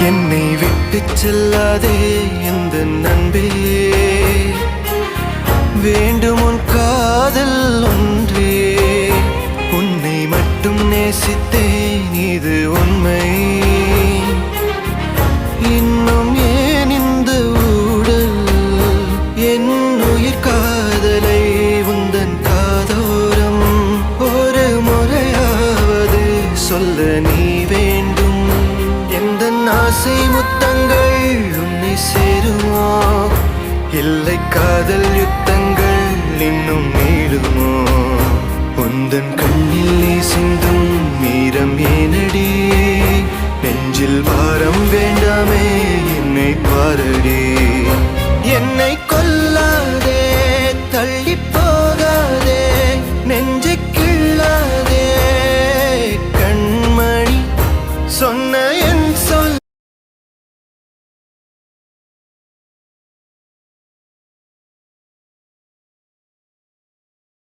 என்னை விட்டு செல்லாதே எந்த நண்பே, வேண்டும் உன் காதல் ஒன்றே. உன்னை மட்டும் நேசித்தேன், இது உண்மை. இன்னும் ஏன் இந்த ஊடல்? என் உயிர் காதலை உந்தன் காதோரம் ஒரு முறையாவது சொல்ல நீ வேண்டும். எந்த ஆசை முத்தங்கள் உன்னை சேருமோ, இல்லை காதல் யுத்தங்கள் இன்னும் நீளுமோ? உந்தன் கண்ணில் நீ சிந்தும் மீரம் ஏனடி? நெஞ்சில் பாரம் வேண்டாமே, என்னை பாரடி.